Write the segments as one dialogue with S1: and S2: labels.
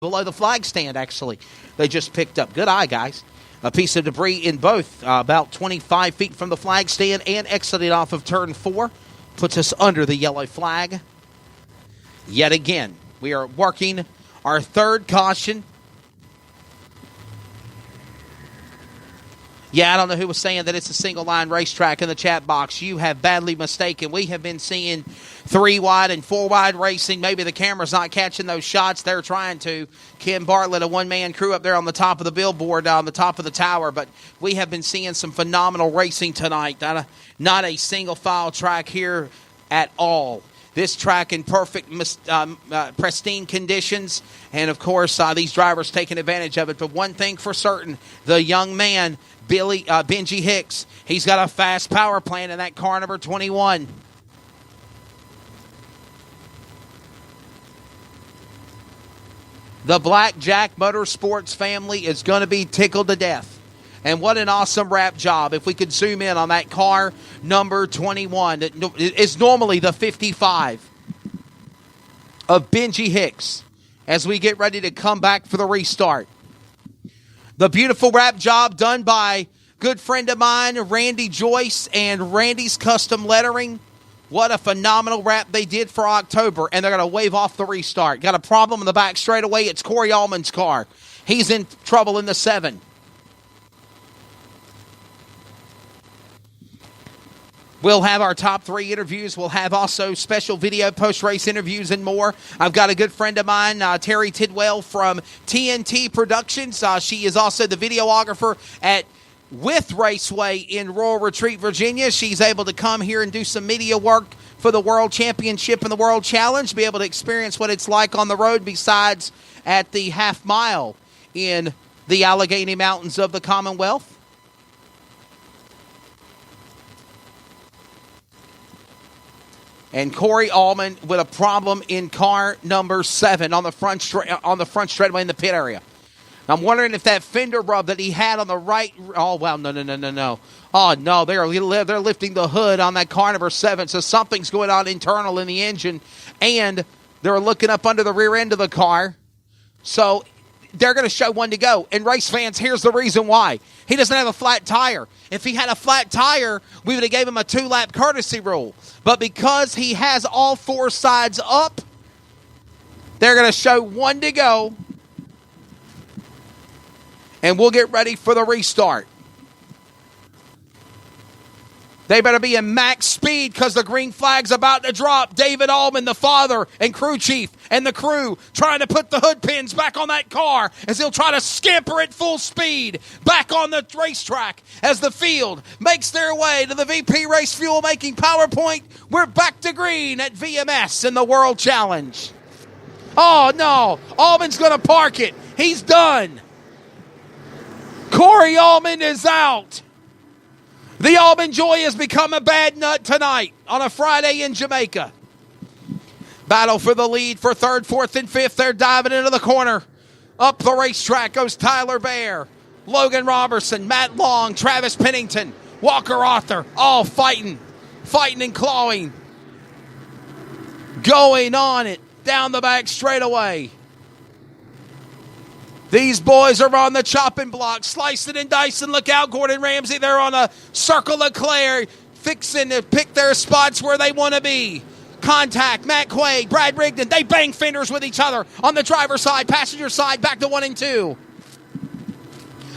S1: below the flag stand, actually. They just picked up. Good eye, guys. A piece of debris in both, about 25 feet from the flag stand and exiting off of turn 4. Puts us under the yellow flag. Yet again, we are working our third caution. Yeah, I don't know who was saying that it's a single-line racetrack in the chat box. You have badly mistaken. We have been seeing 3-wide and 4-wide racing. Maybe the camera's not catching those shots. They're trying to. Kim Bartlett, a one-man crew up there on the top of the billboard, on the top of the tower. But we have been seeing some phenomenal racing tonight. Not a single-file track here at all. This track in perfect, pristine conditions. And, of course, these drivers taking advantage of it. But one thing for certain, the young man, Benji Hicks, he's got a fast power plant in that car number 21. The Blackjack Motorsports family is going to be tickled to death. And what an awesome wrap job. If we could zoom in on that car number 21. It's normally the 55 of Benji Hicks as we get ready to come back for the restart. The beautiful wrap job done by good friend of mine, Randy Joyce, and Randy's Custom Lettering. What a phenomenal wrap they did for October, and they're going to wave off the restart. Got a problem in the back straightaway. It's Corey Allman's car. He's in trouble in the 7. We'll have our top 3 interviews. We'll have also special video post-race interviews and more. I've got a good friend of mine, Terry Tidwell from TNT Productions. She is also the videographer with Raceway in Royal Retreat, Virginia. She's able to come here and do some media work for the World Championship and the World Challenge, be able to experience what it's like on the road besides at the half mile in the Allegheny Mountains of the Commonwealth. And Corey Allman with a problem in car number 7 on the front straightaway in the pit area. I'm wondering if that fender rub that he had on the right. Oh, wow, no. Oh, no, they're lifting the hood on that car number 7, so something's going on internal in the engine, and they're looking up under the rear end of the car. So they're going to show one to go. And race fans, here's the reason why. He doesn't have a flat tire. If he had a flat tire, we would have gave him a 2-lap courtesy rule. But because he has all 4 sides up, they're going to show one to go. And we'll get ready for the restart. They better be in max speed because the green flag's about to drop. David Allman, the father and crew chief, and the crew trying to put the hood pins back on that car as he'll try to scamper at full speed back on the racetrack as the field makes their way to the VP Race Fuel making PowerPoint. We're back to green at VMS in the World Challenge. Oh, no. Allman's going to park it. He's done. Corey Allman is out. The Allman Joy has become a bad nut tonight on a Friday in Jamaica. Battle for the lead for 3rd, 4th, and 5th. They're diving into the corner. Up the racetrack goes Tyler Bear, Logan Robertson, Matt Long, Travis Pennington, Walker Arthur, all fighting and clawing. Going on it down the back straightaway. These boys are on the chopping block, slicing and dicing. Look out, Gordon Ramsay. They're on a circle of Claire, fixing to pick their spots where they want to be. Contact, Matt Quaid, Brad Rigdon. They bang fenders with each other on the driver's side, passenger side, back to 1 and 2.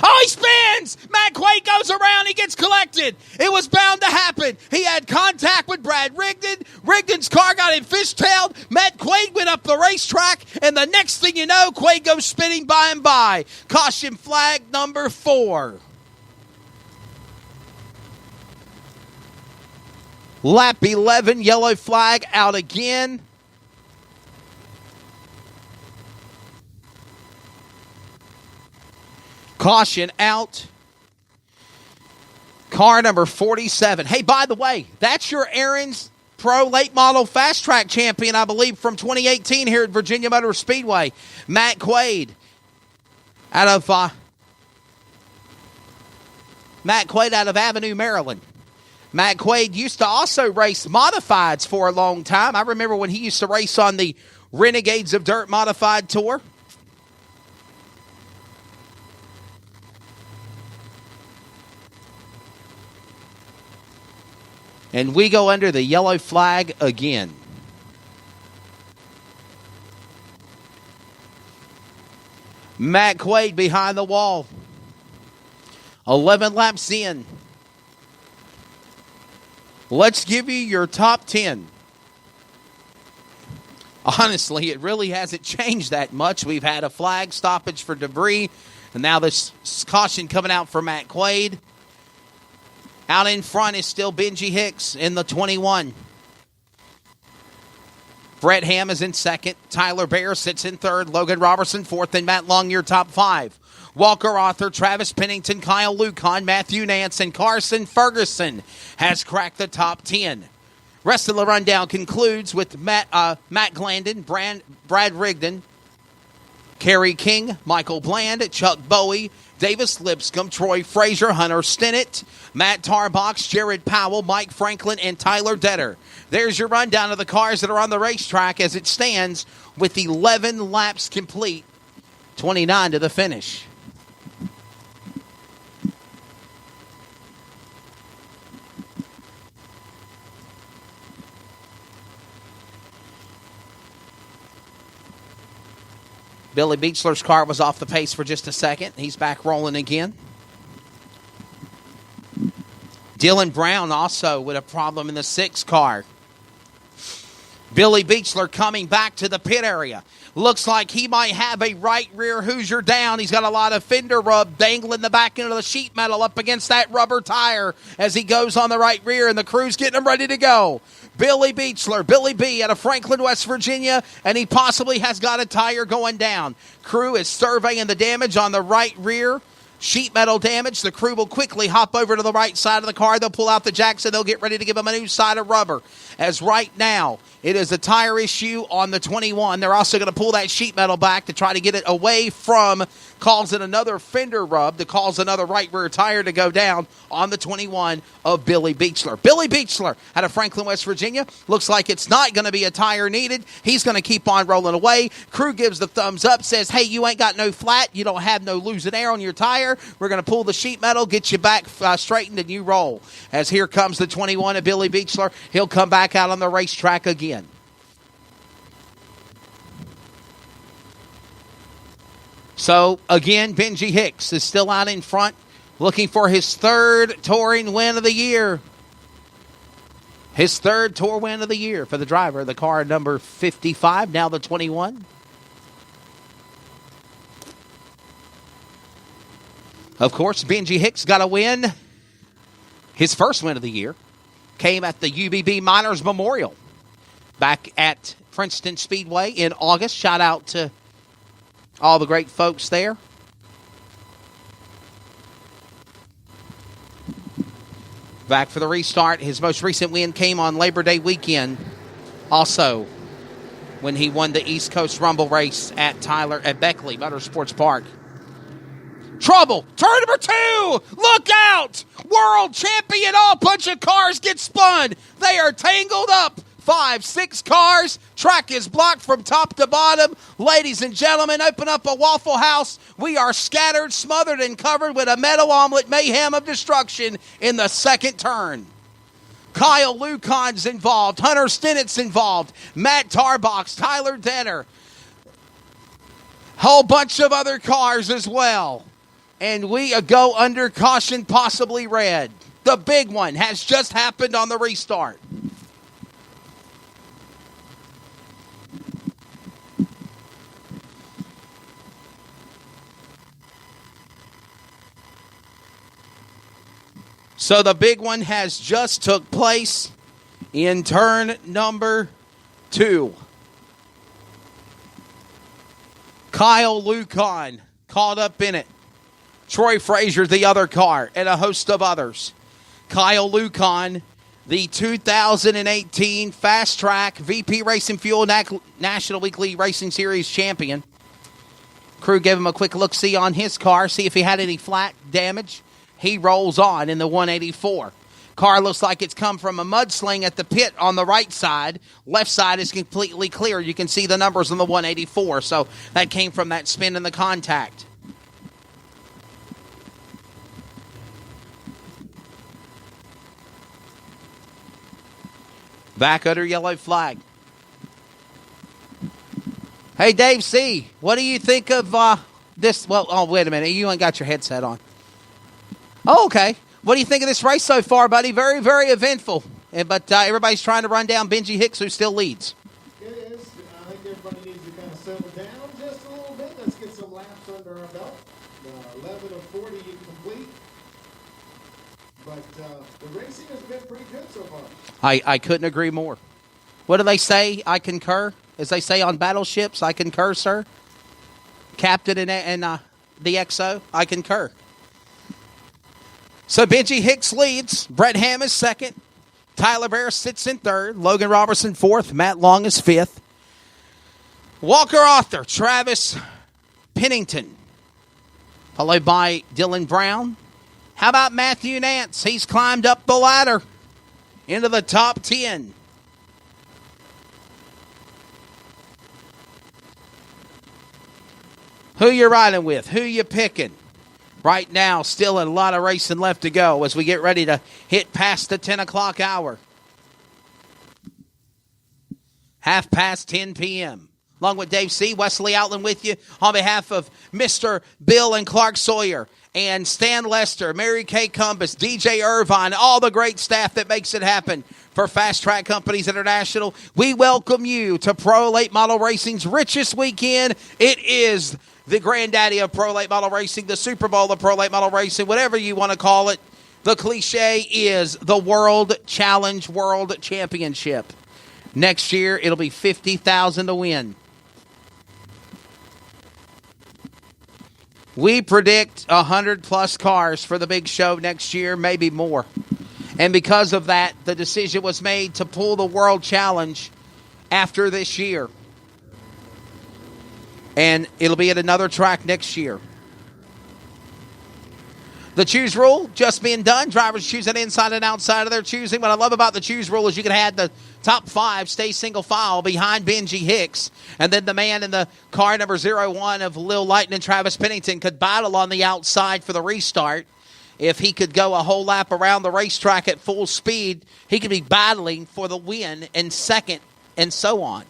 S1: Oh, he spins! Matt Quaid goes around. He gets collected. It was bound to happen. He had contact with Brad Rigdon. Rigdon's car got him fishtailed. Matt Quaid went up the racetrack, and the next thing you know, Quaid goes spinning by and by. Caution flag number 4. Lap 11, yellow flag out again. Caution out. Car number 47. Hey, by the way, that's your Aaron's Pro Late Model Fast Track champion, I believe, from 2018 here at Virginia Motor Speedway. Matt Quaid out of Avenue, Maryland. Matt Quaid used to also race modifieds for a long time. I remember when he used to race on the Renegades of Dirt Modified Tour. And we go under the yellow flag again. Matt Quaid behind the wall. 11 laps in. Let's give you your top 10. Honestly, it really hasn't changed that much. We've had a flag stoppage for debris, and now this caution coming out for Matt Quaid. Out in front is still Benji Hicks in the 21. Brett Ham is in second. Tyler Bear sits in third. Logan Robertson fourth, and Matt Long your top 5. Walker Arthur, Travis Pennington, Kyle Lucan, Matthew Nance, and Carson Ferguson has cracked the top 10. Rest of the rundown concludes with Matt Glandon, Brad Rigdon, Kerry King, Michael Bland, Chuck Bowie, Davis Lipscomb, Troy Frazier, Hunter Stinnett, Matt Tarbox, Jared Powell, Mike Franklin, and Tyler Detter. There's your rundown of the cars that are on the racetrack as it stands with 11 laps complete, 29 to the finish. Billy Beechler's car was off the pace for just a second. He's back rolling again. Dylan Brown also with a problem in the 6 car. Billy Beechler coming back to the pit area. Looks like he might have a right rear Hoosier down. He's got a lot of fender rub dangling the back end of the sheet metal up against that rubber tire as he goes on the right rear, and the crew's getting him ready to go. Billy Beechler, Billy B out of Franklin, West Virginia, and he possibly has got a tire going down. Crew is surveying the damage on the right rear. Sheet metal damage. The crew will quickly hop over to the right side of the car. They'll pull out the jacks and they'll get ready to give him a new side of rubber. As right now, it is a tire issue on the 21. They're also going to pull that sheet metal back to try to get it away from causing another fender rub, to cause another right rear tire to go down on the 21 of Billy Beechler. Billy Beechler out of Franklin, West Virginia. Looks like it's not going to be a tire needed. He's going to keep on rolling away. Crew gives the thumbs up, says, hey, you ain't got no flat. You don't have no losing air on your tire. We're going to pull the sheet metal, get you back straightened, and you roll. As here comes the 21 of Billy Beechler. He'll come back out on the racetrack again. So, again, Benji Hicks is still out in front, looking for his 3rd touring win of the year. His 3rd tour win of the year for the driver, the car number 55, now the 21. Of course, Benji Hicks got a win. His first win of the year came at the UBB Miners Memorial back at Princeton Speedway in August. Shout out to all the great folks there. Back for the restart. His most recent win came on Labor Day weekend. Also, when he won the East Coast Rumble race at Beckley Motorsports Park. Trouble. Turn number 2. Look out. World champion. All bunch of cars get spun. They are tangled up. 5, 6 cars. Track is blocked from top to bottom. Ladies and gentlemen, open up a Waffle House. We are scattered, smothered, and covered with a metal omelet mayhem of destruction in the second turn. Kyle Lucan's involved. Hunter Stinnett's involved. Matt Tarbox, Tyler Denner. Whole bunch of other cars as well. And we go under caution, possibly red. The big one has just happened on the restart. So the big one has just took place in turn number 2. Kyle Lucan caught up in it. Troy Frazier, the other car, and a host of others. Kyle Lucan, the 2018 FASTRAK VP Racing Fuel National Weekly Racing Series champion. Crew gave him a quick look-see on his car, see if he had any flat damage. He rolls on in the 184. Car looks like it's come from a mudsling at the pit on the right side. Left side is completely clear. You can see the numbers on the 184, so that came from that spin in the contact. Back under yellow flag. Hey, Dave C., what do you think of this? Well, oh, wait a minute. You ain't got your headset on. Oh, okay. What do you think of this race so far, buddy? Very, very eventful. But everybody's trying to run down Benji Hicks, who still leads.
S2: It is. I think everybody needs to kind of settle down just a little bit. Let's get some laps under our belt. 11 of 40 complete. But the racing has been pretty good so far. I
S1: couldn't agree more. What do they say? I concur. As they say on battleships, I concur, sir. Captain and the XO, I concur. So Benji Hicks leads. Brett Ham is second. Tyler Bear sits in third. Logan Robertson fourth. Matt Long is fifth. Walker Arthur, Travis Pennington, followed by Dylan Brown. How about Matthew Nance? He's climbed up the ladder into the top 10. Who you riding with? Who you picking? Right now, still a lot of racing left to go as we get ready to hit past the 10 o'clock hour. 10:30 p.m. Along with Dave C., Wesley Outland with you on behalf of Mr. Bill and Clark Sawyer and Stan Lester, Mary Kay Cumbus, DJ Irvine, all the great staff that makes it happen for FASTRAK Companies International. We welcome you to Pro Late Model Racing's richest weekend. It is the granddaddy of Pro Late Model Racing, the Super Bowl of Pro Late Model Racing, whatever you want to call it. The cliche is the World Challenge World Championship. Next year, it'll be $50,000 to win. We predict 100-plus cars for the big show next year, maybe more. And because of that, the decision was made to pull the World Challenge after this year. And it'll be at another track next year. The choose rule just being done. Drivers choosing inside and outside of their choosing. What I love about the choose rule is you can have the top 5 stay single file behind Benji Hicks. And then the man in the car number 01 of Lil Lightning, Travis Pennington, could battle on the outside for the restart. If he could go a whole lap around the racetrack at full speed, he could be battling for the win and second and so on.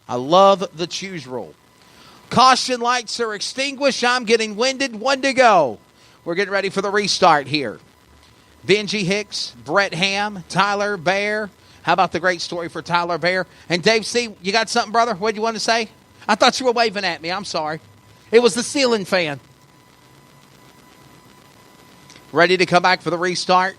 S1: I love the choose rule. Caution lights are extinguished. I'm getting winded. 1 to go. We're getting ready for the restart here. Benji Hicks, Brett Ham, Tyler Bear. How about the great story for Tyler Bear? And Dave C., you got something, brother? What do you want to say? I thought you were waving at me. I'm sorry. It was the ceiling fan. Ready to come back for the restart?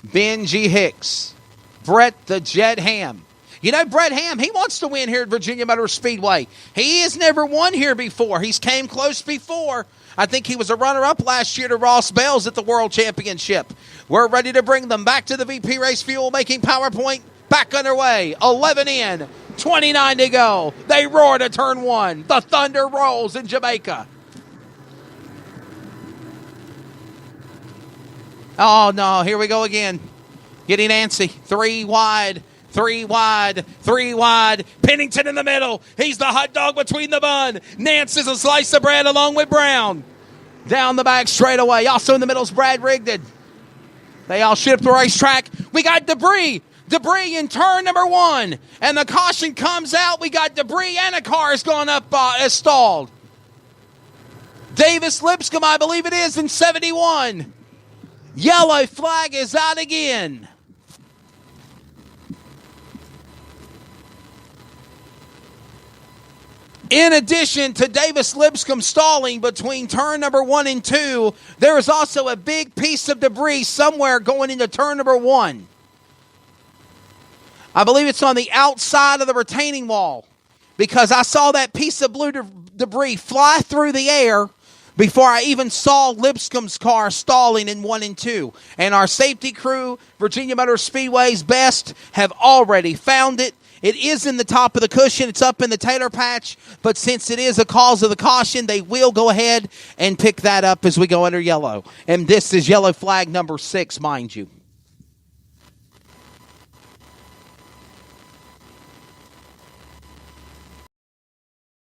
S1: Benji Hicks, Brett the Jet Ham. You know, Brett Ham, he wants to win here at Virginia Motor Speedway. He has never won here before. He's came close before. I think he was a runner-up last year to Ross Bell's at the World Championship. We're ready to bring them back to the VP Race Fuel Making PowerPoint. Back underway. 11 in, 29 to go. They roar to turn 1. The thunder rolls in Jamaica. Oh, no, here we go again. Getting antsy. 3 wide. 3 wide, 3 wide. Pennington in the middle. He's the hot dog between the bun. Nance is a slice of bread along with Brown. Down the back straight away. Also in the middle is Brad Rigdon. They all shoot up the racetrack. We got debris. Debris in turn number 1. And the caution comes out. We got debris and a car has gone up as stalled. Davis Lipscomb, I believe it is, in 71. Yellow flag is out again. In addition to Davis Lipscomb stalling between turn number 1 and 2, there is also a big piece of debris somewhere going into turn number 1. I believe it's on the outside of the retaining wall because I saw that piece of blue debris fly through the air before I even saw Lipscomb's car stalling in 1 and 2. And our safety crew, Virginia Motor Speedway's best, have already found it. It is in the top of the cushion. It's up in the tailor patch. But since it is a cause of the caution, they will go ahead and pick that up as we go under yellow. And this is yellow flag number 6, mind you.